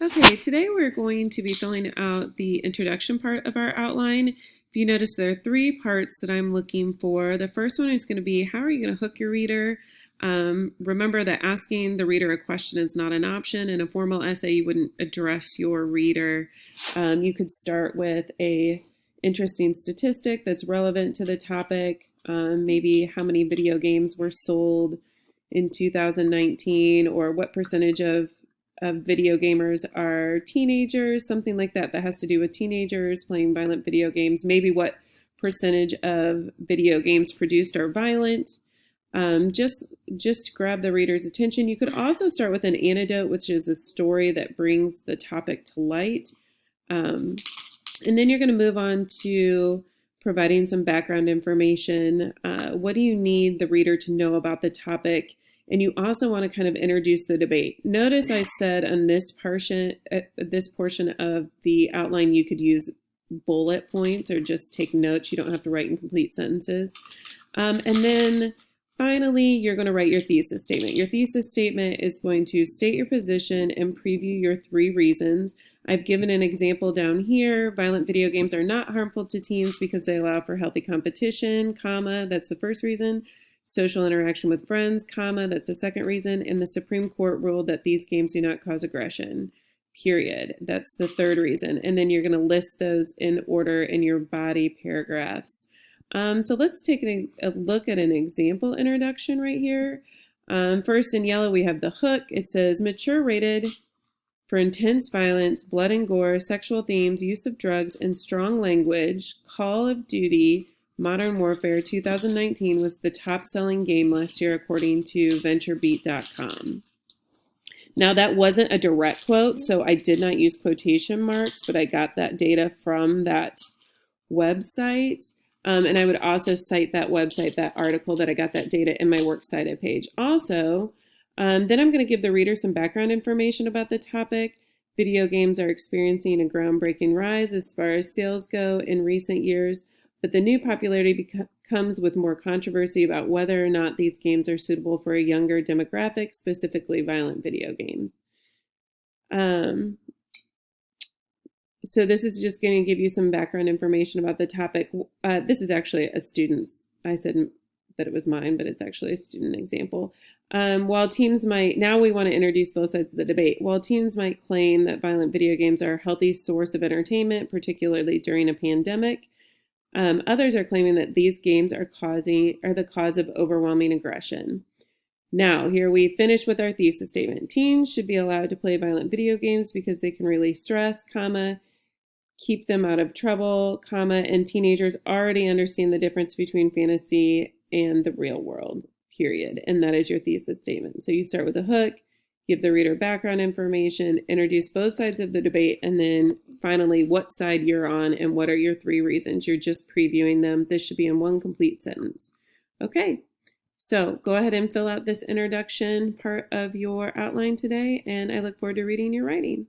Okay, today we're going to be filling out the introduction part of our outline. If you notice, there are three parts that I'm looking for. The first one is going to be, how are you going to hook your reader? Remember that asking the reader a question is not an option. In a formal essay, you wouldn't address your reader. You could start with a interesting statistic that's relevant to the topic, maybe how many video games were sold in 2019, or what percentage of video gamers are teenagers, something like that that has to do with teenagers playing violent video games, maybe what percentage of video games produced are violent. Just grab the reader's attention. You could also start with an antidote, which is a story that brings the topic to light. And then you're going to move on to providing some background information. What do you need the reader to know about the topic? And you also want to kind of introduce the debate. Notice I said on this portion of the outline, you could use bullet points or just take notes. You don't have to write in complete sentences. And then finally, you're going to write your thesis statement. Your thesis statement is going to state your position and preview your three reasons. I've given an example down here. Violent video games are not harmful to teens because they allow for healthy competition, comma, that's the first reason. Social interaction with friends, comma, that's the second reason. And the Supreme Court ruled that these games do not cause aggression, period. That's the third reason. And then you're going to list those in order in your body paragraphs. So let's take a look at an example introduction right here. First in yellow, we have the hook. It says mature rated for intense violence, blood and gore, sexual themes, use of drugs, and strong language. Call of Duty Modern Warfare 2019 was the top-selling game last year according to VentureBeat.com. Now that wasn't a direct quote, so I did not use quotation marks, but I got that data from that website. And I would also cite that website, that article that I got that data in my Works Cited page. Also, then I'm going to give the reader some background information about the topic. Video games are experiencing a groundbreaking rise as far as sales go in recent years, but the new popularity comes with more controversy about whether or not these games are suitable for a younger demographic, specifically violent video games. So this is just going to give you some background information about the topic. This is actually a student's. I said that it was mine, but it's actually a student example. While teams might, now we want to introduce both sides of the debate. While teams might claim that violent video games are a healthy source of entertainment, particularly during a pandemic, others are claiming that these games are the cause of overwhelming aggression. Now, here we finish with our thesis statement. Teens should be allowed to play violent video games because they can release stress, comma, keep them out of trouble, comma, and teenagers already understand the difference between fantasy and the real world, period. And that is your thesis statement. So you start with a hook, give the reader background information, introduce both sides of the debate, and then finally what side you're on and what are your three reasons. You're just previewing them. This should be in one complete sentence. Okay, so go ahead and fill out this introduction part of your outline today, and I look forward to reading your writing.